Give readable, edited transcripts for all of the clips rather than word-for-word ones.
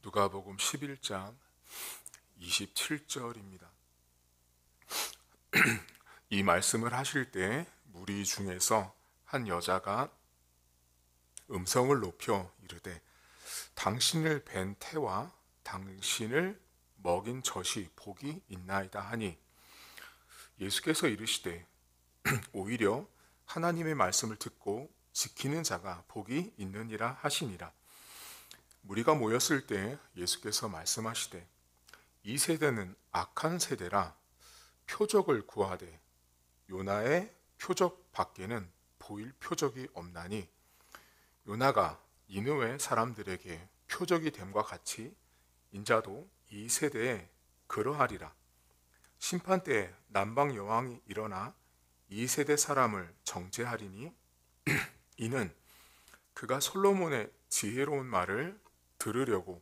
누가복음 11장 27절입니다. 이 말씀을 하실 때 무리 중에서 한 여자가 음성을 높여 이르되 당신을 뵌 태와 당신을 먹인 젖이 복이 있나이다 하니, 예수께서 이르시되 오히려 하나님의 말씀을 듣고 지키는 자가 복이 있느니라 하시니라. 무리가 모였을 때 예수께서 말씀하시되 이 세대는 악한 세대라 표적을 구하되 요나의 표적 밖에는 보일 표적이 없나니, 요나가 니느웨 사람들에게 표적이 됨과 같이 인자도 이 세대에 그러하리라. 심판 때에 남방 여왕이 일어나 이 세대 사람을 정죄하리니, 이는 그가 솔로몬의 지혜로운 말을 들으려고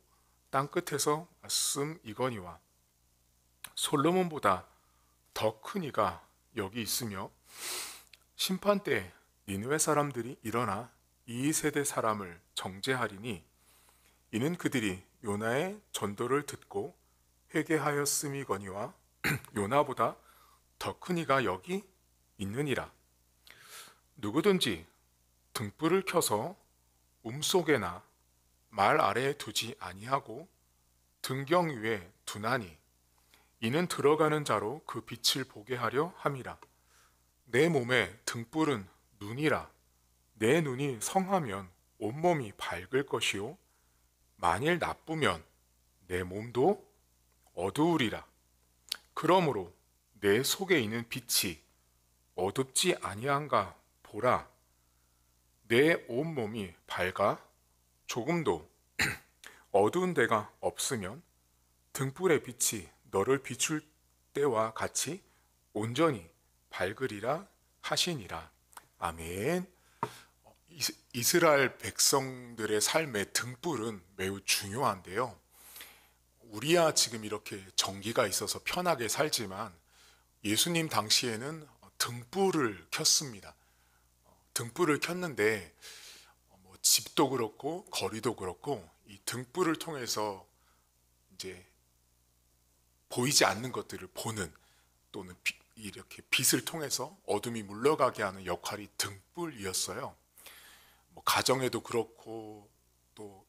땅끝에서 왔음이거니와 솔로몬보다 더 큰 이가 여기 있으며, 심판 때 니느웨 사람들이 일어나 이 세대 사람을 정죄하리니, 이는 그들이 요나의 전도를 듣고 회개하였음이거니와 요나보다 더 큰 이가 여기 있느니라. 누구든지 등불을 켜서 움속에나 말 아래에 두지 아니하고 등경 위에 두나니, 이는 들어가는 자로 그 빛을 보게 하려 함이라. 내 몸에 등불은 눈이라. 내 눈이 성하면 온몸이 밝을 것이요 만일 나쁘면 내 몸도 어두우리라. 그러므로 내 속에 있는 빛이 어둡지 아니한가 보라. 내 온몸이 밝아 조금도 어두운 데가 없으면 등불의 빛이 너를 비출 때와 같이 온전히 밝으리라 하시니라. 아멘. 이스라엘 백성들의 삶의 등불은 매우 중요한데요. 우리야 지금 이렇게 전기가 있어서 편하게 살지만 예수님 당시에는 등불을 켰습니다. 등불을 켰는데 집도 그렇고 거리도 그렇고 이 등불을 통해서 이제 보이지 않는 것들을 보는, 또는 이렇게 빛을 통해서 어둠이 물러가게 하는 역할이 등불이었어요. 가정에도 그렇고 또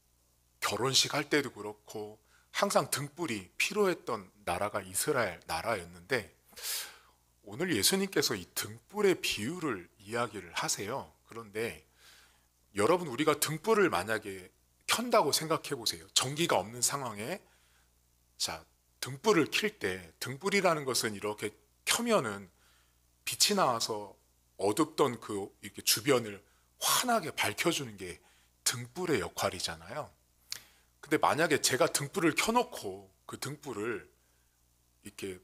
결혼식 할 때도 그렇고 항상 등불이 필요했던 나라가 이스라엘 나라였는데, 오늘 예수님께서 이 등불의 비유를 이야기를 하세요. 그런데 여러분, 우리가 등불을 만약에 켠다고 생각해 보세요. 전기가 없는 상황에 자, 등불을 켤 때, 등불이라는 것은 이렇게 켜면은 빛이 나와서 어둡던 그 이렇게 주변을 환하게 밝혀주는 게 등불의 역할이잖아요. 근데 만약에 제가 등불을 켜놓고 그 등불을 이렇게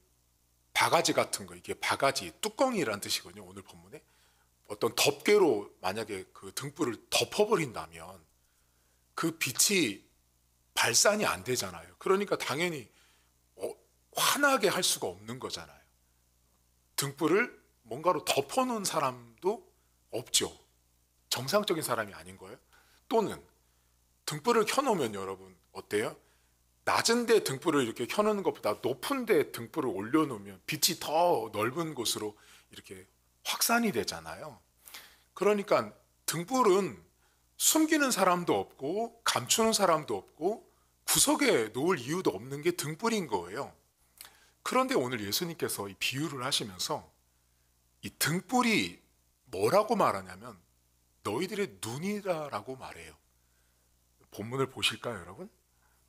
바가지 같은 거, 이게 바가지 뚜껑이라는 뜻이거든요. 오늘 본문에 어떤 덮개로 만약에 그 등불을 덮어버린다면 그 빛이 발산이 안 되잖아요. 그러니까 당연히 환하게 할 수가 없는 거잖아요. 등불을 뭔가로 덮어놓은 사람도 없죠. 정상적인 사람이 아닌 거예요. 또는 등불을 켜놓으면 여러분 어때요? 낮은 데 등불을 이렇게 켜놓는 것보다 높은 데 등불을 올려놓으면 빛이 더 넓은 곳으로 이렇게 확산이 되잖아요. 그러니까 등불은 숨기는 사람도 없고 감추는 사람도 없고 구석에 놓을 이유도 없는 게 등불인 거예요. 그런데 오늘 예수님께서 이 비유를 하시면서 이 등불이 뭐라고 말하냐면 너희들의 눈이라고 말해요. 본문을 보실까요, 여러분?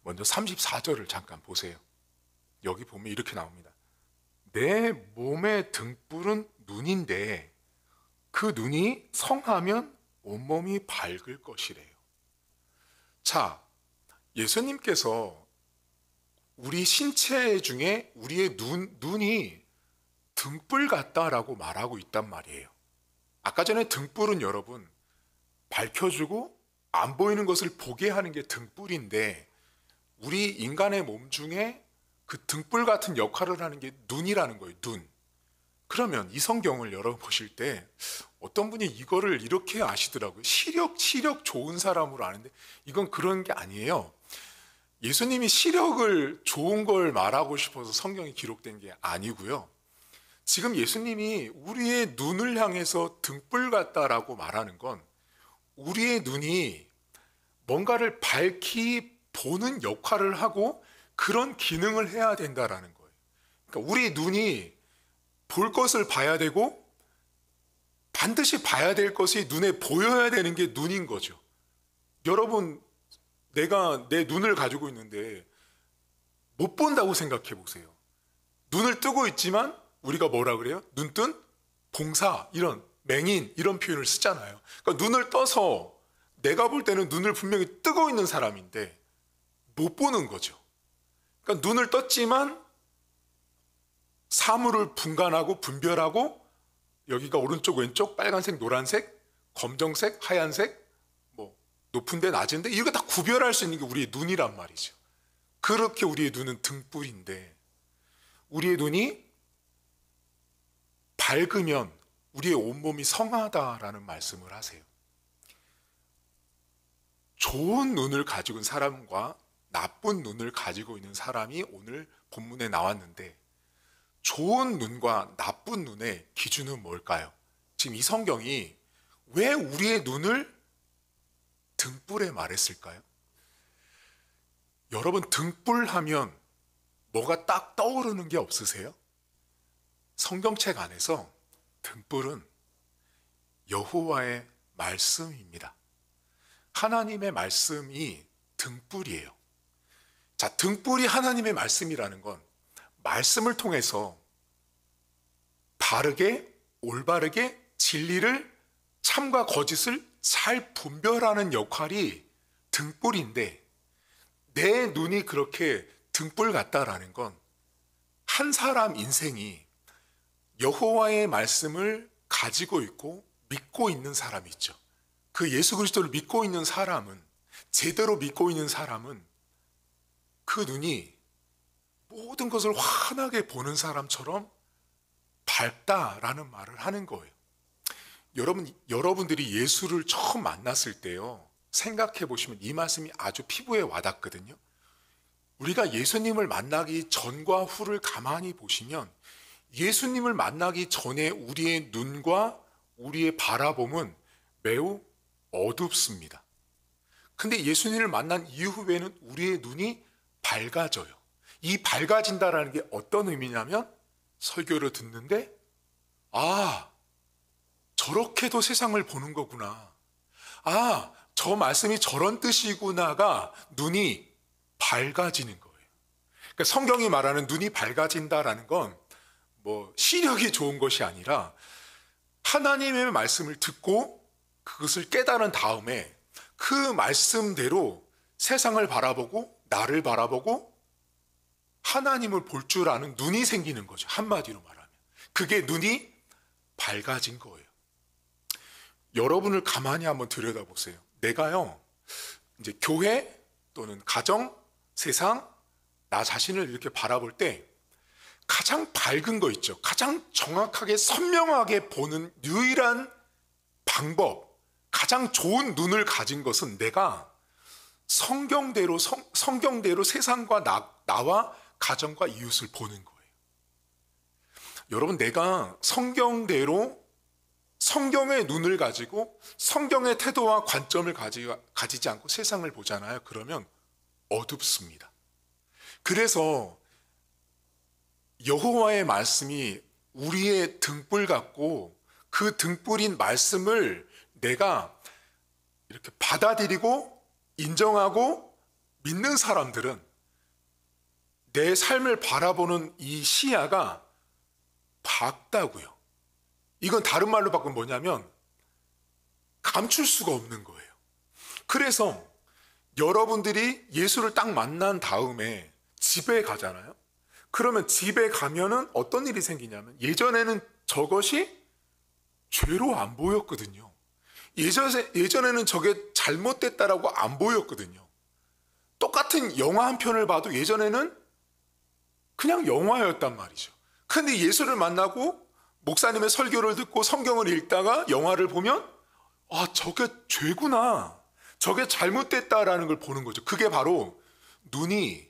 먼저 34절을 잠깐 보세요. 여기 보면 이렇게 나옵니다. 내 몸의 등불은 눈인데 그 눈이 성하면 온몸이 밝을 것이래요. 자, 예수님께서 우리 신체 중에 우리의 눈이 등불 같다라고 말하고 있단 말이에요. 아까 전에 등불은 여러분 밝혀주고 안 보이는 것을 보게 하는 게 등불인데, 우리 인간의 몸 중에 그 등불 같은 역할을 하는 게 눈이라는 거예요. 눈. 그러면 이 성경을 여러분 보실 때 어떤 분이 이거를 이렇게 아시더라고요. 시력 좋은 사람으로 아는데 이건 그런 게 아니에요. 예수님이 시력을 좋은 걸 말하고 싶어서 성경이 기록된 게 아니고요. 지금 예수님이 우리의 눈을 향해서 등불 같다라고 말하는 건 우리의 눈이 뭔가를 밝히 보는 역할을 하고 그런 기능을 해야 된다라는 거예요. 그러니까 우리 눈이 볼 것을 봐야 되고 반드시 봐야 될 것이 눈에 보여야 되는 게 눈인 거죠. 여러분, 내가 내 눈을 가지고 있는데 못 본다고 생각해 보세요. 눈을 뜨고 있지만 우리가 뭐라 그래요? 눈뜬 봉사, 이런 맹인, 이런 표현을 쓰잖아요. 그러니까 눈을 떠서 내가 볼 때는 눈을 분명히 뜨고 있는 사람인데 못 보는 거죠. 그러니까 눈을 떴지만 사물을 분간하고 분별하고 여기가 오른쪽 왼쪽 빨간색 노란색 검정색 하얀색 뭐 높은데 낮은데 이거 다 구별할 수 있는 게 우리의 눈이란 말이죠. 그렇게 우리의 눈은 등불인데 우리의 눈이 밝으면 우리의 온몸이 성하다라는 말씀을 하세요. 좋은 눈을 가지고 있는 사람과 나쁜 눈을 가지고 있는 사람이 오늘 본문에 나왔는데 좋은 눈과 나쁜 눈의 기준은 뭘까요? 지금 이 성경이 왜 우리의 눈을 등불에 말했을까요? 여러분, 등불하면 뭐가 딱 떠오르는 게 없으세요? 성경책 안에서 등불은 여호와의 말씀입니다. 하나님의 말씀이 등불이에요. 자, 등불이 하나님의 말씀이라는 건 말씀을 통해서 바르게, 올바르게 진리를, 참과 거짓을 잘 분별하는 역할이 등불인데 내 눈이 그렇게 등불 같다라는 건 한 사람 인생이 여호와의 말씀을 가지고 있고 믿고 있는 사람이 있죠. 그 예수 그리스도를 믿고 있는 사람은, 제대로 믿고 있는 사람은 그 눈이 모든 것을 환하게 보는 사람처럼 밝다라는 말을 하는 거예요. 여러분들이 예수를 처음 만났을 때요, 생각해 보시면 이 말씀이 아주 피부에 와닿거든요. 우리가 예수님을 만나기 전과 후를 가만히 보시면 예수님을 만나기 전에 우리의 눈과 우리의 바라봄은 매우 어둡습니다. 근데 예수님을 만난 이후에는 우리의 눈이 밝아져요. 이 밝아진다라는 게 어떤 의미냐면 설교를 듣는데 아, 저렇게도 세상을 보는 거구나. 아, 저 말씀이 저런 뜻이구나가 눈이 밝아지는 거예요. 그러니까 성경이 말하는 눈이 밝아진다라는 건 뭐 시력이 좋은 것이 아니라 하나님의 말씀을 듣고 그것을 깨달은 다음에 그 말씀대로 세상을 바라보고 나를 바라보고 하나님을 볼 줄 아는 눈이 생기는 거죠. 한마디로 말하면. 그게 눈이 밝아진 거예요. 여러분을 가만히 한번 들여다보세요. 내가요, 이제 교회 또는 가정, 세상, 나 자신을 이렇게 바라볼 때 가장 밝은 거 있죠. 가장 정확하게 선명하게 보는 유일한 방법, 가장 좋은 눈을 가진 것은 내가 성경대로 세상과 나와 가정과 이웃을 보는 거예요. 여러분, 내가 성경대로 성경의 눈을 가지고 성경의 태도와 관점을 가지지 않고 세상을 보잖아요. 그러면 어둡습니다. 그래서 여호와의 말씀이 우리의 등불 같고 그 등불인 말씀을 내가 이렇게 받아들이고 인정하고 믿는 사람들은 내 삶을 바라보는 이 시야가 밝다고요. 이건 다른 말로 바꾸면 뭐냐면 감출 수가 없는 거예요. 그래서 여러분들이 예수를 딱 만난 다음에 집에 가잖아요. 그러면 집에 가면은 어떤 일이 생기냐면 예전에는 저것이 죄로 안 보였거든요. 예전에는 저게 잘못됐다라고 안 보였거든요. 똑같은 영화 한 편을 봐도 예전에는 그냥 영화였단 말이죠. 근데 예수를 만나고 목사님의 설교를 듣고 성경을 읽다가 영화를 보면 아, 저게 죄구나. 저게 잘못됐다라는 걸 보는 거죠. 그게 바로 눈이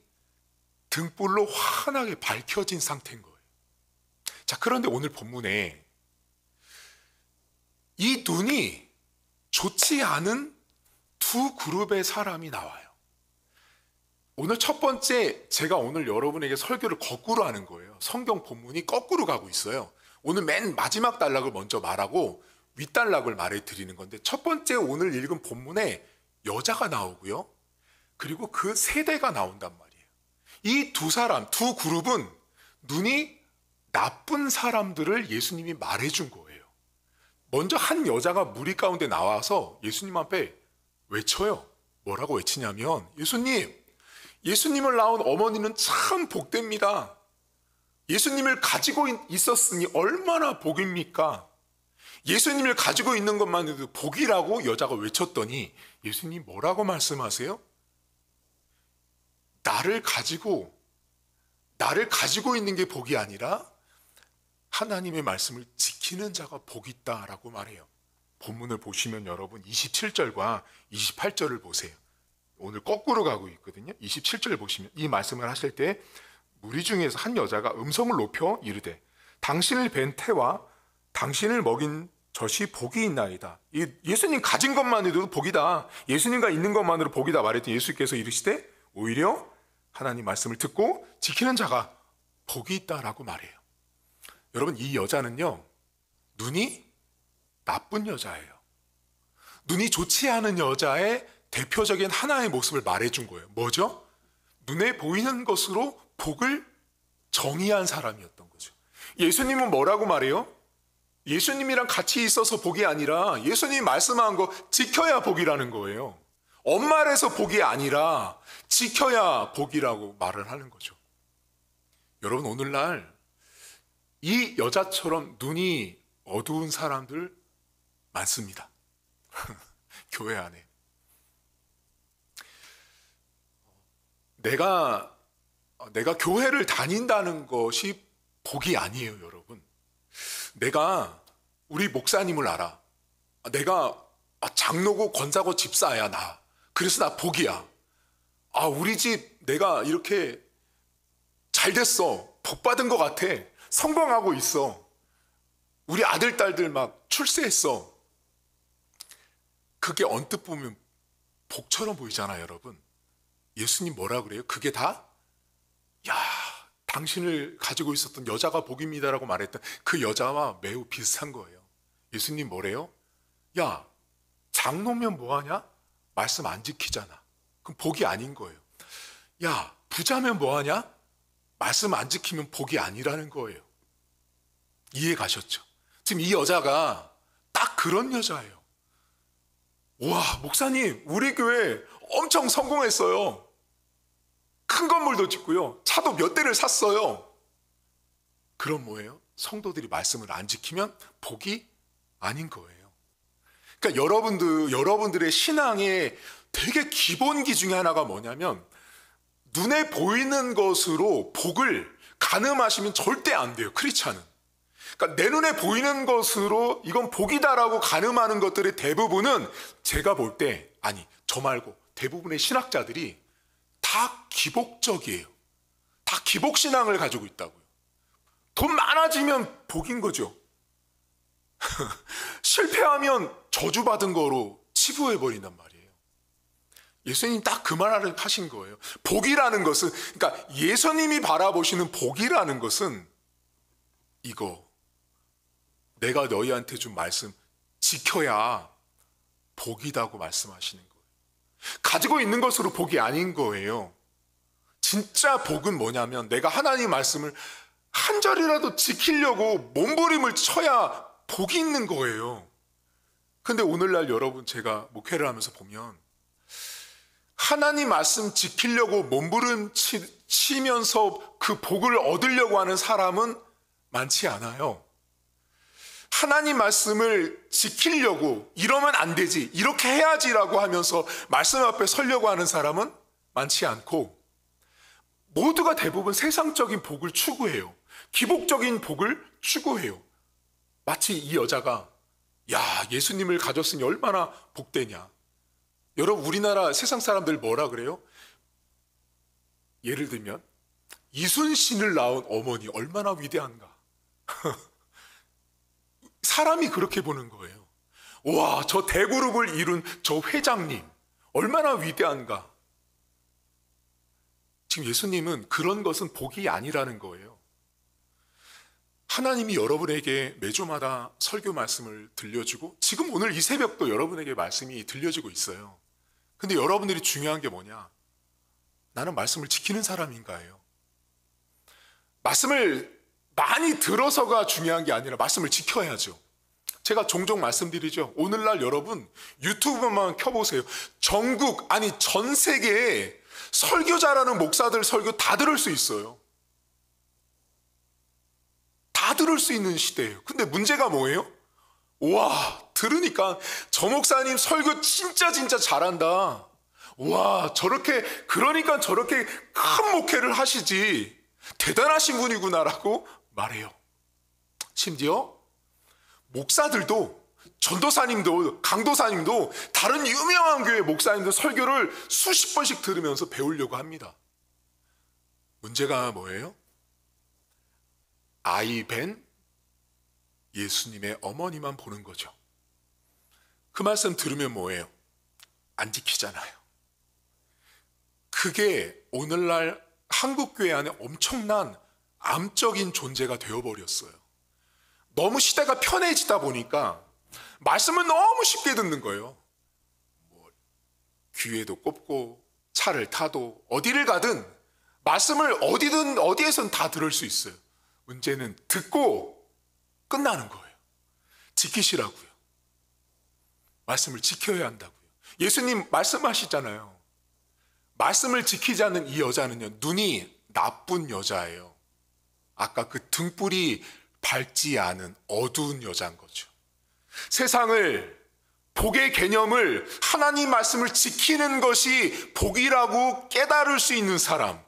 등불로 환하게 밝혀진 상태인 거예요. 자, 그런데 오늘 본문에 이 눈이 좋지 않은 두 그룹의 사람이 나와요. 오늘 첫 번째, 제가 오늘 여러분에게 설교를 거꾸로 하는 거예요. 성경 본문이 거꾸로 가고 있어요. 오늘 맨 마지막 단락을 먼저 말하고 윗단락을 말해 드리는 건데, 첫 번째 오늘 읽은 본문에 여자가 나오고요. 그리고 그 세대가 나온단 말이에요. 이 두 사람, 두 그룹은 눈이 나쁜 사람들을 예수님이 말해준 거예요. 먼저 한 여자가 무리 가운데 나와서 예수님 앞에 외쳐요. 뭐라고 외치냐면, 예수님을 낳은 어머니는 참 복됩니다. 예수님을 가지고 있었으니 얼마나 복입니까? 예수님을 가지고 있는 것만으로도 복이라고 여자가 외쳤더니 예수님 뭐라고 말씀하세요? 나를 가지고 있는 게 복이 아니라 하나님의 말씀을 지키는 자가 복이 있다라고 말해요. 본문을 보시면 여러분 27절과 28절을 보세요. 오늘 거꾸로 가고 있거든요. 27절 보시면 이 말씀을 하실 때 무리 중에서 한 여자가 음성을 높여 이르되 당신을 뵌 태와 당신을 먹인 젖이 복이 있나이다. 예수님 가진 것만으로도 복이다. 예수님과 있는 것만으로 복이다 말했더니 예수께서 이르시되 오히려 하나님 말씀을 듣고 지키는 자가 복이 있다라고 말해요. 여러분, 이 여자는요, 눈이 나쁜 여자예요. 눈이 좋지 않은 여자의 대표적인 하나의 모습을 말해준 거예요. 뭐죠? 눈에 보이는 것으로 복을 정의한 사람이었던 거죠. 예수님은 뭐라고 말해요? 예수님이랑 같이 있어서 복이 아니라 예수님이 말씀한 거 지켜야 복이라는 거예요. 엄말해서 복이 아니라 지켜야 복이라고 말을 하는 거죠. 여러분, 오늘날 이 여자처럼 눈이 어두운 사람들 많습니다. 교회 안에. 내가 교회를 다닌다는 것이 복이 아니에요, 여러분. 내가 우리 목사님을 알아. 내가 장로고 권사고 집사야, 나. 그래서 나 복이야. 우리 집 내가 이렇게 잘 됐어. 복 받은 것 같아. 성공하고 있어. 우리 아들, 딸들 막 출세했어. 그게 언뜻 보면 복처럼 보이잖아요, 여러분. 예수님 뭐라 그래요? 그게 다, 당신을 가지고 있었던 여자가 복입니다라고 말했던 그 여자와 매우 비슷한 거예요. 예수님 뭐래요? 장로면 뭐하냐? 말씀 안 지키잖아. 그럼 복이 아닌 거예요. 부자면 뭐하냐? 말씀 안 지키면 복이 아니라는 거예요. 이해 가셨죠? 지금 이 여자가 딱 그런 여자예요. 와, 목사님, 우리 교회 엄청 성공했어요. 큰 건물도 짓고요. 차도 몇 대를 샀어요. 그럼 뭐예요? 성도들이 말씀을 안 지키면 복이 아닌 거예요. 그러니까 여러분들의 신앙의 되게 기본기 중에 하나가 뭐냐면, 눈에 보이는 것으로 복을 가늠하시면 절대 안 돼요, 크리스찬은. 그러니까 내 눈에 보이는 것으로 이건 복이다라고 가늠하는 것들의 대부분은 제가 볼 때, 저 말고 대부분의 신학자들이 다 기복적이에요. 다 기복신앙을 가지고 있다고요. 돈 많아지면 복인 거죠. 실패하면 저주받은 거로 치부해버린단 말이에요. 예수님 딱 그 말을 하신 거예요. 복이라는 것은, 그러니까 예수님이 바라보시는 복이라는 것은 이거, 내가 너희한테 준 말씀 지켜야 복이다고 말씀하시는 거예요. 가지고 있는 것으로 복이 아닌 거예요. 진짜 복은 뭐냐면 내가 하나님 말씀을 한 절이라도 지키려고 몸부림을 쳐야 복이 있는 거예요. 근데 오늘날 여러분, 제가 목회를 하면서 보면 하나님 말씀 지키려고 몸부림 치면서 그 복을 얻으려고 하는 사람은 많지 않아요. 하나님 말씀을 지키려고 이러면 안 되지, 이렇게 해야지라고 하면서 말씀 앞에 서려고 하는 사람은 많지 않고, 모두가 대부분 세상적인 복을 추구해요. 기복적인 복을 추구해요. 마치 이 여자가 예수님을 가졌으니 얼마나 복되냐. 여러분, 우리나라 세상 사람들 뭐라 그래요? 예를 들면 이순신을 낳은 어머니 얼마나 위대한가. 사람이 그렇게 보는 거예요. 와, 저 대그룹을 이룬 저 회장님 얼마나 위대한가. 지금 예수님은 그런 것은 복이 아니라는 거예요. 하나님이 여러분에게 매주마다 설교 말씀을 들려주고 지금 오늘 이 새벽도 여러분에게 말씀이 들려지고 있어요. 근데 여러분들이 중요한 게 뭐냐? 나는 말씀을 지키는 사람인가예요. 말씀을 많이 들어서가 중요한 게 아니라 말씀을 지켜야죠. 제가 종종 말씀드리죠. 오늘날 여러분 유튜브만 켜보세요. 전국, 아니 전 세계에 설교 잘하는 목사들 설교 다 들을 수 있어요. 다 들을 수 있는 시대예요. 근데 문제가 뭐예요? 와, 들으니까 저 목사님 설교 진짜 잘한다. 와, 그러니까 저렇게 큰 목회를 하시지. 대단하신 분이구나라고 말해요. 심지어 목사들도, 전도사님도, 강도사님도, 다른 유명한 교회 목사님들 설교를 수십 번씩 들으면서 배우려고 합니다. 문제가 뭐예요? 아이 뵌 예수님의 어머니만 보는 거죠. 그 말씀 들으면 뭐예요? 안 지키잖아요. 그게 오늘날 한국교회 안에 엄청난 암적인 존재가 되어버렸어요. 너무 시대가 편해지다 보니까 말씀을 너무 쉽게 듣는 거예요. 귀에도 꼽고 차를 타도 어디를 가든 말씀을 어디에선 다 들을 수 있어요. 문제는 듣고 끝나는 거예요. 지키시라고요. 말씀을 지켜야 한다고요. 예수님 말씀하시잖아요. 말씀을 지키지 않는 이 여자는요, 눈이 나쁜 여자예요. 아까 그 등불이 밝지 않은 어두운 여자인 거죠. 세상을, 복의 개념을, 하나님 말씀을 지키는 것이 복이라고 깨달을 수 있는 사람,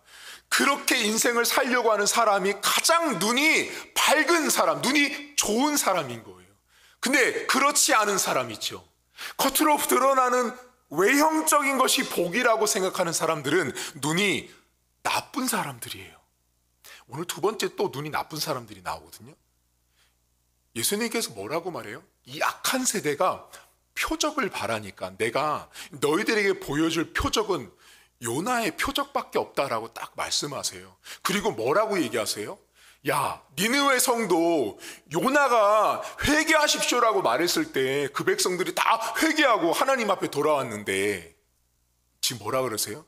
그렇게 인생을 살려고 하는 사람이 가장 눈이 밝은 사람, 눈이 좋은 사람인 거예요. 근데 그렇지 않은 사람 있죠. 겉으로 드러나는 외형적인 것이 복이라고 생각하는 사람들은 눈이 나쁜 사람들이에요. 오늘 두 번째 또 눈이 나쁜 사람들이 나오거든요. 예수님께서 뭐라고 말해요? 이 악한 세대가 표적을 바라니까 내가 너희들에게 보여줄 표적은 요나의 표적밖에 없다라고 딱 말씀하세요. 그리고 뭐라고 얘기하세요? 야, 니느웨 성도 요나가 회개하십시오라고 말했을 때 그 백성들이 다 회개하고 하나님 앞에 돌아왔는데 지금 뭐라 그러세요?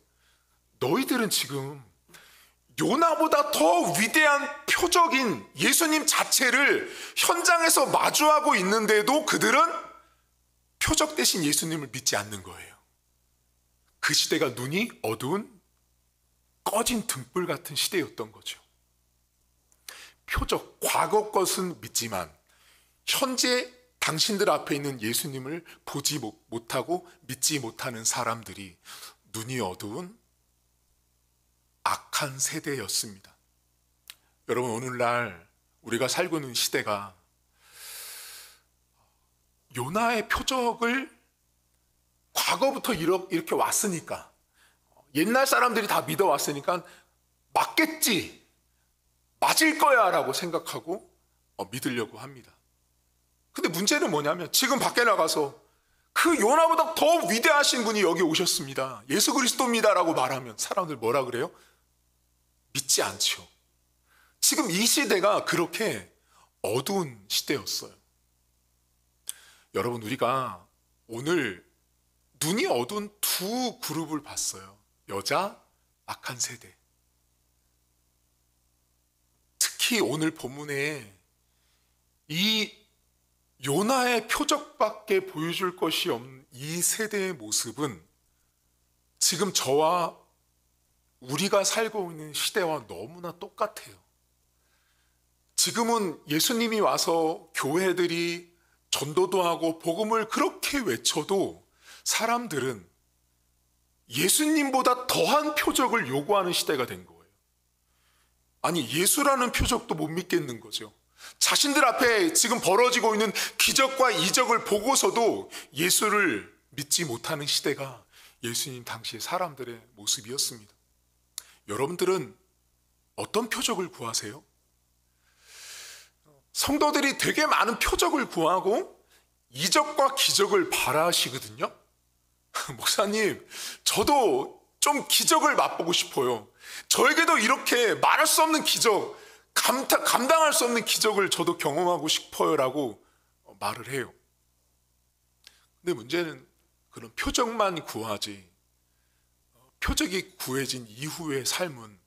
너희들은 지금 요나보다 더 위대한 표적인 예수님 자체를 현장에서 마주하고 있는데도 그들은 표적 대신 예수님을 믿지 않는 거예요. 그 시대가 눈이 어두운 꺼진 등불 같은 시대였던 거죠. 표적, 과거 것은 믿지만 현재 당신들 앞에 있는 예수님을 보지 못하고 믿지 못하는 사람들이 눈이 어두운 악한 세대였습니다. 여러분, 오늘날 우리가 살고 있는 시대가 요나의 표적을 과거부터 이렇게 왔으니까, 옛날 사람들이 다 믿어왔으니까 맞겠지, 맞을 거야 라고 생각하고 믿으려고 합니다. 근데 문제는 뭐냐면 지금 밖에 나가서 그 요나보다 더 위대하신 분이 여기 오셨습니다, 예수 그리스도입니다 라고 말하면 사람들 뭐라 그래요? 믿지 않죠. 지금 이 시대가 그렇게 어두운 시대였어요. 여러분, 우리가 오늘 눈이 어두운 두 그룹을 봤어요. 여자, 악한 세대. 특히 오늘 본문에 이 요나의 표적밖에 보여줄 것이 없는 이 세대의 모습은 지금 저와 우리가 살고 있는 시대와 너무나 똑같아요. 지금은 예수님이 와서 교회들이 전도도 하고 복음을 그렇게 외쳐도 사람들은 예수님보다 더한 표적을 요구하는 시대가 된 거예요. 아니, 예수라는 표적도 못 믿겠는 거죠. 자신들 앞에 지금 벌어지고 있는 기적과 이적을 보고서도 예수를 믿지 못하는 시대가 예수님 당시의 사람들의 모습이었습니다. 여러분들은 어떤 표적을 구하세요? 성도들이 되게 많은 표적을 구하고 이적과 기적을 바라시거든요. 목사님, 저도 좀 기적을 맛보고 싶어요. 저에게도 이렇게 말할 수 없는 기적, 감당할 수 없는 기적을 저도 경험하고 싶어요 라고 말을 해요. 근데 문제는 그런 표적만 구하지, 표적이 구해진 이후의 삶은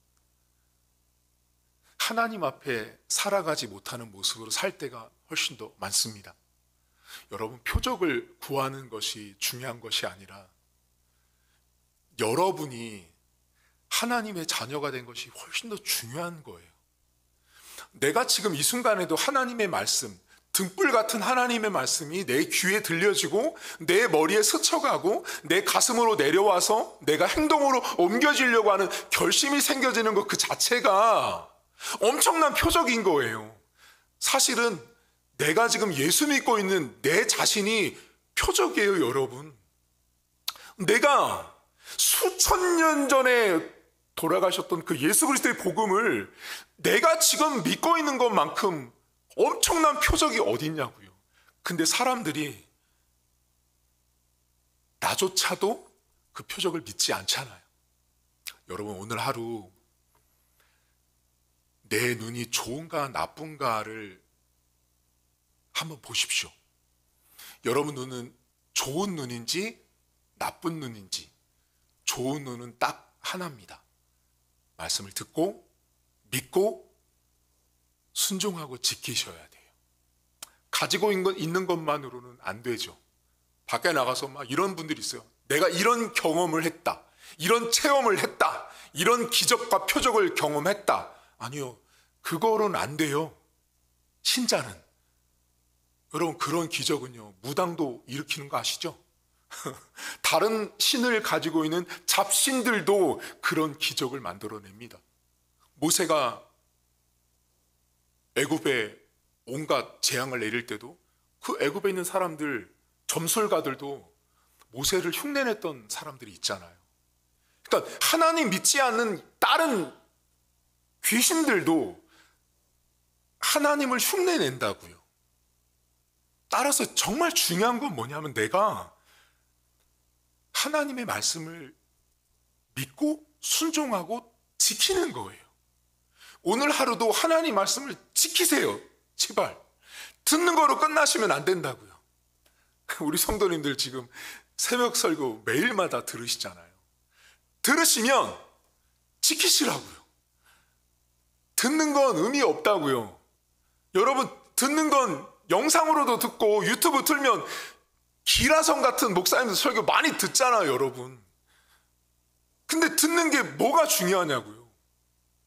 하나님 앞에 살아가지 못하는 모습으로 살 때가 훨씬 더 많습니다. 여러분, 표적을 구하는 것이 중요한 것이 아니라 여러분이 하나님의 자녀가 된 것이 훨씬 더 중요한 거예요. 내가 지금 이 순간에도 하나님의 말씀, 등불 같은 하나님의 말씀이 내 귀에 들려지고 내 머리에 스쳐가고 내 가슴으로 내려와서 내가 행동으로 옮겨지려고 하는 결심이 생겨지는 것 그 자체가 엄청난 표적인 거예요. 사실은 내가 지금 예수 믿고 있는 내 자신이 표적이에요, 여러분. 내가 수천 년 전에 돌아가셨던 그 예수 그리스도의 복음을 내가 지금 믿고 있는 것만큼 엄청난 표적이 어딨냐고요. 근데 사람들이 나조차도 그 표적을 믿지 않잖아요. 여러분, 오늘 하루 내 눈이 좋은가 나쁜가를 한번 보십시오. 여러분 눈은 좋은 눈인지 나쁜 눈인지, 좋은 눈은 딱 하나입니다. 말씀을 듣고 믿고 순종하고 지키셔야 돼요. 가지고 있는 것만으로는 안 되죠. 밖에 나가서 막 이런 분들이 있어요. 내가 이런 경험을 했다, 이런 체험을 했다, 이런 기적과 표적을 경험했다. 아니요, 그거로는 안 돼요. 신자는. 여러분, 그런 기적은요, 무당도 일으키는 거 아시죠? 다른 신을 가지고 있는 잡신들도 그런 기적을 만들어냅니다. 모세가 애굽에 온갖 재앙을 내릴 때도 그 애굽에 있는 사람들, 점술가들도 모세를 흉내냈던 사람들이 있잖아요. 그러니까 하나님 믿지 않는 다른 귀신들도 하나님을 흉내낸다고요. 따라서 정말 중요한 건 뭐냐면 내가 하나님의 말씀을 믿고 순종하고 지키는 거예요. 오늘 하루도 하나님 말씀을 지키세요. 제발. 듣는 거로 끝나시면 안 된다고요. 우리 성도님들 지금 새벽 설교 매일마다 들으시잖아요. 들으시면 지키시라고요. 듣는 건 의미 없다고요. 여러분, 듣는 건 영상으로도 듣고 유튜브 틀면 기라성 같은 목사님들 설교 많이 듣잖아요, 여러분. 근데 듣는 게 뭐가 중요하냐고요.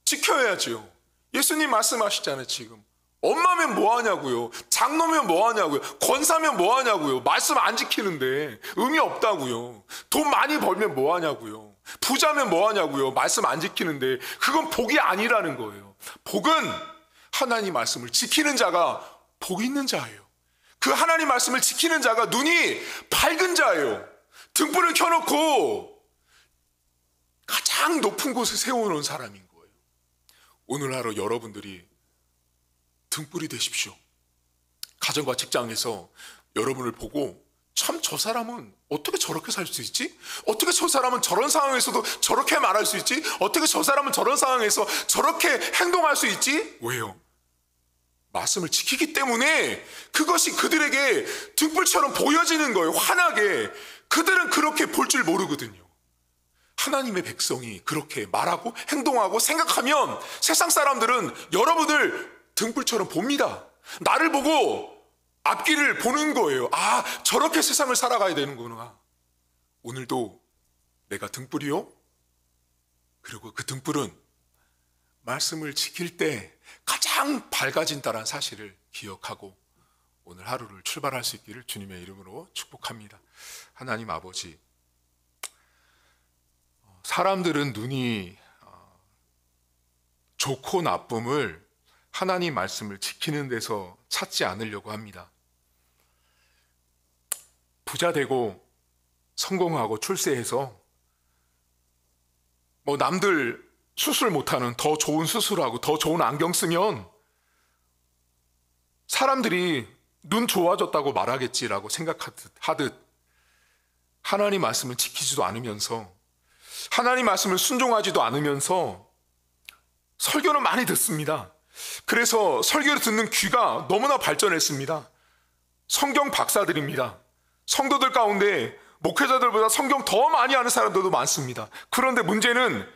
지켜야죠. 예수님 말씀하시잖아요, 지금. 엄마면 뭐 하냐고요. 장로면 뭐 하냐고요. 권사면 뭐 하냐고요. 말씀 안 지키는데 의미 없다고요. 돈 많이 벌면 뭐 하냐고요. 부자면 뭐 하냐고요. 말씀 안 지키는데 그건 복이 아니라는 거예요. 복은 하나님 말씀을 지키는 자가 복 있는 자예요. 그 하나님 말씀을 지키는 자가 눈이 밝은 자예요. 등불을 켜놓고 가장 높은 곳에 세워놓은 사람인 거예요. 오늘 하루 여러분들이 등불이 되십시오. 가정과 직장에서 여러분을 보고 참 저 사람은 어떻게 저렇게 살 수 있지? 어떻게 저 사람은 저런 상황에서도 저렇게 말할 수 있지? 어떻게 저 사람은 저런 상황에서 저렇게 행동할 수 있지? 왜요? 말씀을 지키기 때문에 그것이 그들에게 등불처럼 보여지는 거예요. 환하게. 그들은 그렇게 볼 줄 모르거든요. 하나님의 백성이 그렇게 말하고 행동하고 생각하면 세상 사람들은 여러분을 등불처럼 봅니다. 나를 보고 앞길을 보는 거예요. 아, 저렇게 세상을 살아가야 되는구나. 오늘도 내가 등불이요? 그리고 그 등불은 말씀을 지킬 때 가장 밝아진다는 사실을 기억하고 오늘 하루를 출발할 수 있기를 주님의 이름으로 축복합니다. 하나님 아버지, 사람들은 눈이 좋고 나쁨을 하나님 말씀을 지키는 데서 찾지 않으려고 합니다. 부자 되고 성공하고 출세해서 남들 수술 못하는 더 좋은 수술하고 더 좋은 안경 쓰면 사람들이 눈 좋아졌다고 말하겠지라고 생각하듯 하나님 말씀을 지키지도 않으면서 하나님 말씀을 순종하지도 않으면서 설교는 많이 듣습니다. 그래서 설교를 듣는 귀가 너무나 발전했습니다. 성경 박사들입니다. 성도들 가운데 목회자들보다 성경 더 많이 아는 사람들도 많습니다. 그런데 문제는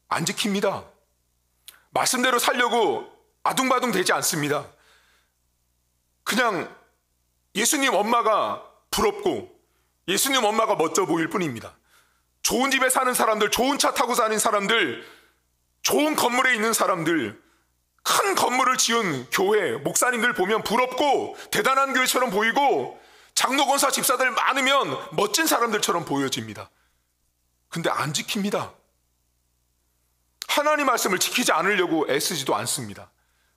안 지킵니다. 말씀대로 살려고 아둥바둥 되지 않습니다. 그냥 예수님 엄마가 부럽고 예수님 엄마가 멋져 보일 뿐입니다. 좋은 집에 사는 사람들, 좋은 차 타고 사는 사람들, 좋은 건물에 있는 사람들, 큰 건물을 지은 교회, 목사님들 보면 부럽고 대단한 교회처럼 보이고 장로, 권사, 집사들 많으면 멋진 사람들처럼 보여집니다. 근데 안 지킵니다. 하나님 말씀을 지키지 않으려고 애쓰지도 않습니다.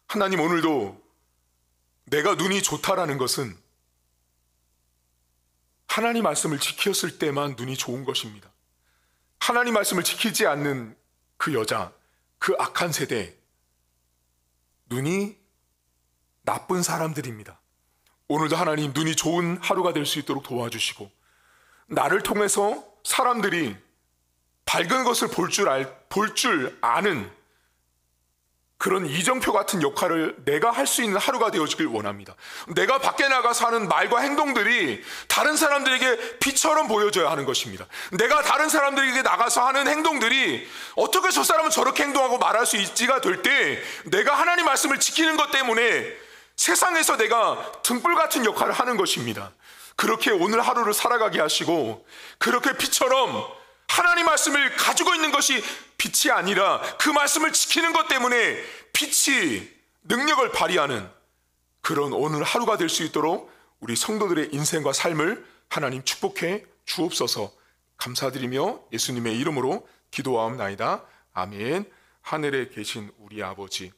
하나님 오늘도 내가 눈이 좋다라는 것은 하나님 말씀을 지켰을 때만 눈이 좋은 것입니다. 하나님 말씀을 지키지 않는 그 여자, 그 악한 세대, 눈이 나쁜 사람들입니다. 오늘도 하나님 눈이 좋은 하루가 될 수 있도록 도와주시고 나를 통해서 사람들이 밝은 것을 볼 줄 아는 그런 이정표 같은 역할을 내가 할 수 있는 하루가 되어지길 원합니다. 내가 밖에 나가서 하는 말과 행동들이 다른 사람들에게 빛처럼 보여져야 하는 것입니다. 내가 다른 사람들에게 나가서 하는 행동들이 어떻게 저 사람은 저렇게 행동하고 말할 수 있지가 될 때 내가 하나님 말씀을 지키는 것 때문에 세상에서 내가 등불 같은 역할을 하는 것입니다. 그렇게 오늘 하루를 살아가게 하시고 그렇게 빛처럼 하나님 말씀을 가지고 있는 것이 빛이 아니라 그 말씀을 지키는 것 때문에 빛이 능력을 발휘하는 그런 오늘 하루가 될 수 있도록 우리 성도들의 인생과 삶을 하나님 축복해 주옵소서. 감사드리며 예수님의 이름으로 기도하옵나이다. 아멘. 하늘에 계신 우리 아버지,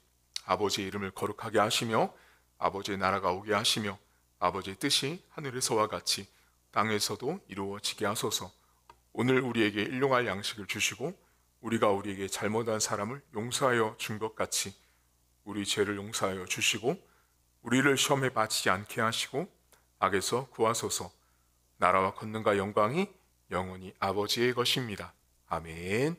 아버지의 이름을 거룩하게 하시며 아버지의 나라가 오게 하시며 아버지의 뜻이 하늘에서와 같이 땅에서도 이루어지게 하소서. 오늘 우리에게 일용할 양식을 주시고 우리가 우리에게 잘못한 사람을 용서하여 준 것 같이 우리 죄를 용서하여 주시고 우리를 시험에 빠지지 않게 하시고 악에서 구하소서. 나라와 권능과 영광이 영원히 아버지의 것입니다. 아멘.